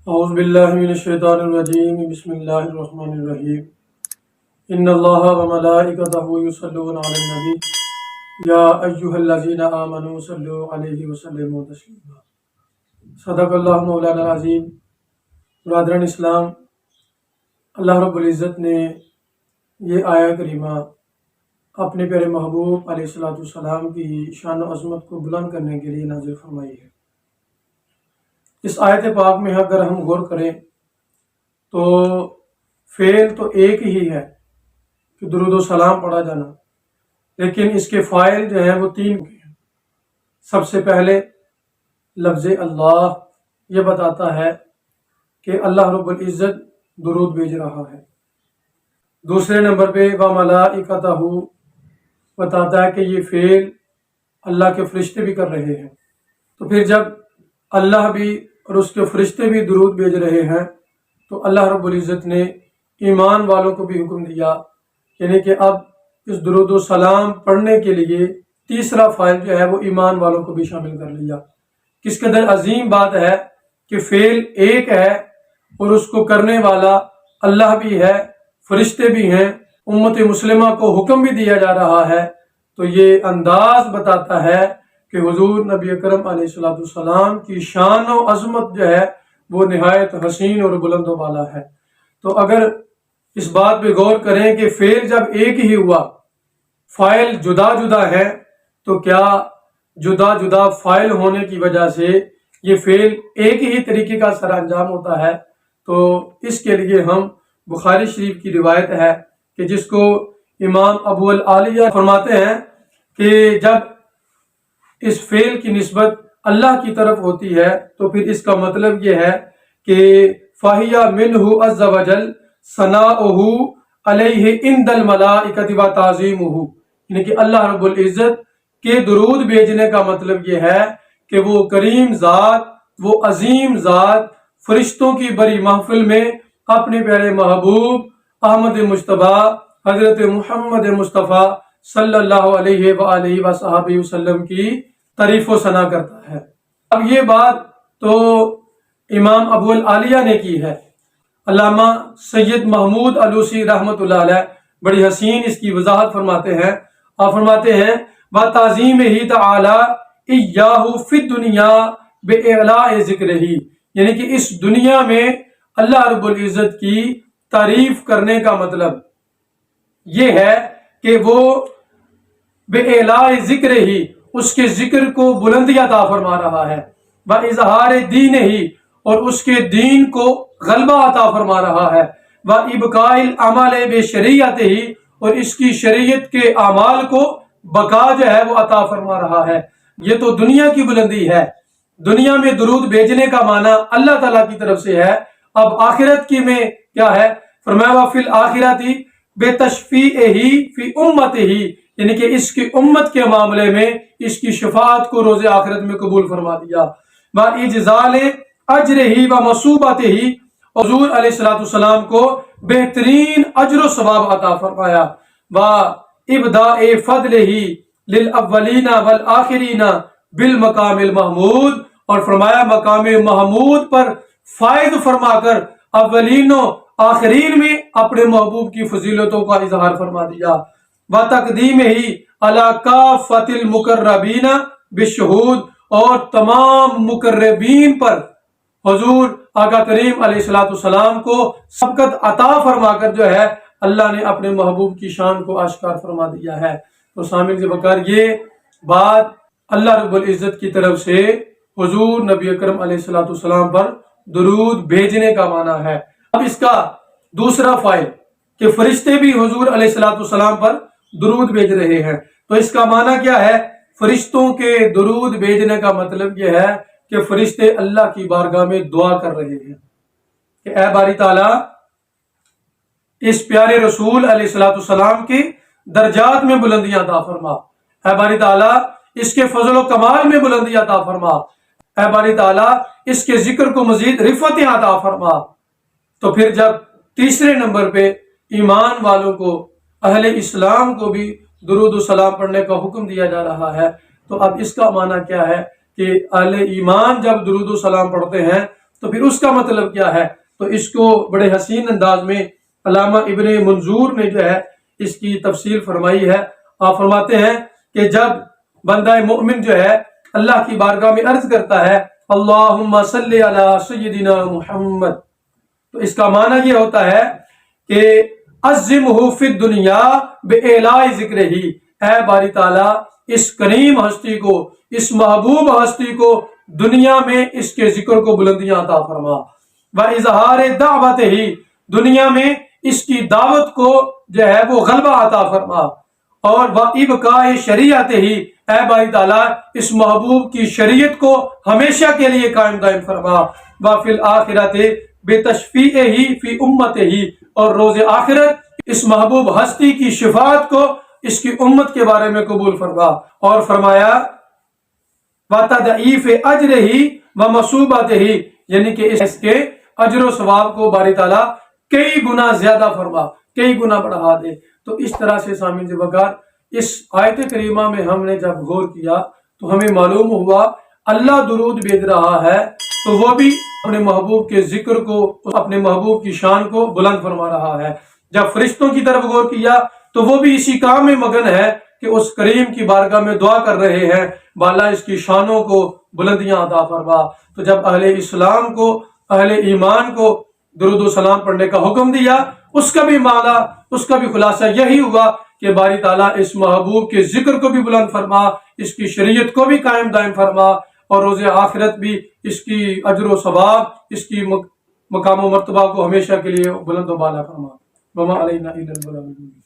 اعوذ باللہ من الشیطان الرجیم بسم اللہ الرحمن الرحیم ان اللہ وملائکتہ یصلون علی النبی یا ایھا الذین آمنوا صلوا علیہ وسلموا تسلیما۔ صدق اللہ مولانا العظیم۔ برادران اسلام، اللہ رب العزت نے یہ آیہ کریمہ اپنے پیارے محبوب علیہ الصلوۃ والسلام کی شان و عظمت کو بلند کرنے کے لیے نازل فرمائی ہے۔ اس آیت پاک میں اگر ہم غور کریں تو فعل تو ایک ہی ہے کہ درود و سلام پڑھا جانا، لیکن اس کے فاعل جو ہیں وہ تین ہیں۔ سب سے پہلے لفظ اللہ یہ بتاتا ہے کہ اللہ رب العزت درود بھیج رہا ہے۔ دوسرے نمبر پہ وملائکتہ بتاتا ہے کہ یہ فعل اللہ کے فرشتے بھی کر رہے ہیں۔ تو پھر جب اللہ بھی اور اس کے فرشتے بھی درود بھیج رہے ہیں تو اللہ رب العزت نے ایمان والوں کو بھی حکم دیا، یعنی کہ اب اس درود و سلام پڑھنے کے لیے تیسرا فاعل جو ہے وہ ایمان والوں کو بھی شامل کر لیا۔ کس قدر عظیم بات ہے کہ فعل ایک ہے اور اس کو کرنے والا اللہ بھی ہے، فرشتے بھی ہیں، امت مسلمہ کو حکم بھی دیا جا رہا ہے۔ تو یہ انداز بتاتا ہے کہ حضور نبی اکرم علیہ الصلوۃ والسلام کی شان و عظمت جو ہے وہ نہایت حسین اور بلند و بالا ہے۔ تو اگر اس بات پہ غور کریں کہ فعل جب ایک ہی ہوا، فاعل جدا جدا ہیں، تو کیا جدا جدا فاعل ہونے کی وجہ سے یہ فعل ایک ہی طریقے کا سر انجام ہوتا ہے؟ تو اس کے لیے ہم بخاری شریف کی روایت ہے کہ جس کو امام ابو العالیہ فرماتے ہیں کہ جب اس فعل کی نسبت اللہ کی طرف ہوتی ہے تو پھر اس کا مطلب یہ ہے کہ فَهِيَ مِنْهُ عَزَّ وَجَلَّ ثَنَاؤُهُ عَلَيْهِ عِنْدَ الْمَلَائِكَةِ وَتَعْظِيمُهُ، یعنی کہ اللہ رب العزت کے درود بھیجنے کا مطلب یہ ہے کہ وہ کریم ذات، وہ عظیم ذات فرشتوں کی بڑی محفل میں اپنے پیارے محبوب احمد مجتبیٰ حضرت محمد مصطفیٰ صلی اللہ علیہ وآلہ وصحبہ وسلم کی تعریف و ثنا کرتا ہے۔ اب یہ بات تو امام ابو العالیہ نے کی ہے۔ علامہ سید محمود علوسی رحمۃ اللہ علیہ بڑی حسین اس کی وضاحت فرماتے ہیں۔ آپ فرماتے ہیں وَتَعْظِيمِهِ تَعَالَى إِيَّاهُ فِي الدُّنْيَا بِإِعْلَاءِ ذِكْرِهِ، یعنی کہ اس دنیا میں اللہ رب العزت کی تعریف کرنے کا مطلب یہ ہے کہ وہ بِإِعْلَاءِ ذِكْرِهِ، اس کے ذکر کو بلندی عطا فرما رہا ہے، وَإِظْهَارِ دِينِهِ، اور اس کے دین کو غلبہ عطا فرما رہا ہے، وَإِبْقَاءِ الْعَمَلِ بِشَرِيعَتِهِ، اور اس کی شریعت کے اعمال کو بقا جو ہے وہ عطا فرما رہا ہے۔ یہ تو دنیا کی بلندی ہے۔ دنیا میں درود بھیجنے کا معنی اللہ تعالیٰ کی طرف سے ہے۔ اب آخرت کی میں کیا ہے؟ فرمایا وَفِي الْآخِرَةِ بِتَشْفِيعِهِ فِي أُمَّتِهِ، یعنی کہ اس کی امت کے معاملے میں اس کی شفاعت کو روز آخرت میں قبول فرما دیا۔ وَإِجْزَالِ أَجْرِهِ وَمَصُوبَتِهِ، حضور علیہ الصلوۃ والسلام کو بہترین اجر و ثواب عطا فرمایا۔ وَإِبْدَاءِ فَضْلِهِ لِلْأَوَّلِينَ وَالْآخِرِينَ بِالْمَقَامِ الْمَحْمُودِ، اور فرمایا مقام محمود پر فائد فرما کر اولین و آخرین میں اپنے محبوب کی فضیلتوں کا اظہار فرما دیا۔ وَتَقْدِيمِهِ عَلَى كَافَّةِ الْمُقَرَّبِينَ بِالشُّهُودِ، اور تمام مقربین پر حضور آقا کریم علیہ الصلوۃ والسلام کو سبقت عطا فرما کر جو ہے اللہ نے اپنے محبوب کی شان کو آشکار فرما دیا ہے۔ تو سامعین سے بکر یہ بات اللہ رب العزت کی طرف سے حضور نبی اکرم علیہ الصلوۃ والسلام پر درود بھیجنے کا معنی ہے۔ اب اس کا دوسرا فائل کہ فرشتے بھی حضور علیہ الصلوۃ والسلام پر درود بھیج رہے ہیں، تو اس کا معنی کیا ہے؟ فرشتوں کے درود بھیجنے کا مطلب یہ ہے کہ فرشتے اللہ کی بارگاہ میں دعا کر رہے ہیں کہ اے باری تعالیٰ اس پیارے رسول علیہ الصلوۃ والسلام کی درجات میں بلندیاں عطا فرما، اے باری تعالیٰ اس کے فضل و کمال میں بلندی عطا فرما، اے باری تعالیٰ اس کے ذکر کو مزید رفعتیں عطا فرما۔ تو پھر جب تیسرے نمبر پہ ایمان والوں کو، اہل اسلام کو بھی درود و سلام پڑھنے کا حکم دیا جا رہا ہے، تو اب اس کا معنی کیا ہے کہ اہل ایمان جب درود و سلام پڑھتے ہیں تو پھر اس کا مطلب کیا ہے؟ تو اس کو بڑے حسین انداز میں علامہ ابن منظور نے جو ہے اس کی تفصیل فرمائی ہے۔ آپ فرماتے ہیں کہ جب بندہ مومن جو ہے اللہ کی بارگاہ میں عرض کرتا ہے اللہم صلی علی سیدنا محمد، تو اس کا معنی یہ ہوتا ہے کہ عظمہ فی الدنیا بإعلاء ذکرہ، اے باری تعالیٰ اس کریم ہستی کو، اس محبوب ہستی کو دنیا میں اس کے ذکر کو بلندیاں عطا فرما، وإظہار دعوتہ، دنیا میں اس کی دعوت کو جو ہے وہ غلبہ عطا فرما، اور وإبقاء شریعتہ، اے باری تعالیٰ اس محبوب کی شریعت کو ہمیشہ کے لیے قائم دائم فرما، وفی الآخرۃ بتشفیعہ فی امتہ، اور روز آخرت اس محبوب ہستی کی شفاعت کو اس کی امت کے بارے میں قبول فرما، اور فرمایا وتضعیف اجرہ ومثوبتہ، یعنی کہ اس کے اجر و ثواب کو باری تعالیٰ کئی گنا زیادہ فرما، کئی گنا بڑھا دے۔ تو اس طرح سے سامعین وقار اس آیت کریمہ میں ہم نے جب غور کیا تو ہمیں معلوم ہوا اللہ درود بھیج رہا ہے تو وہ بھی اپنے محبوب کے ذکر کو، اپنے محبوب کی شان کو بلند فرما رہا ہے۔ جب فرشتوں کی طرف غور کیا تو وہ بھی اسی کام میں مگن ہے کہ اس کریم کی بارگاہ میں دعا کر رہے ہیں بالا اس کی شانوں کو بلندیاں عطا فرما۔ تو جب اہل اسلام کو، اہل ایمان کو درود و سلام پڑھنے کا حکم دیا، اس کا بھی معنی، اس کا بھی خلاصہ یہی ہوا کہ باری تعالیٰ اس محبوب کے ذکر کو بھی بلند فرما، اس کی شریعت کو بھی قائم دائم فرما، اور روز آخرت بھی اس کی اجر و ثواب، اس کی مقام و مرتبہ کو ہمیشہ کے لیے بلند و بالا فرما۔ وما علینا الا البلاغ۔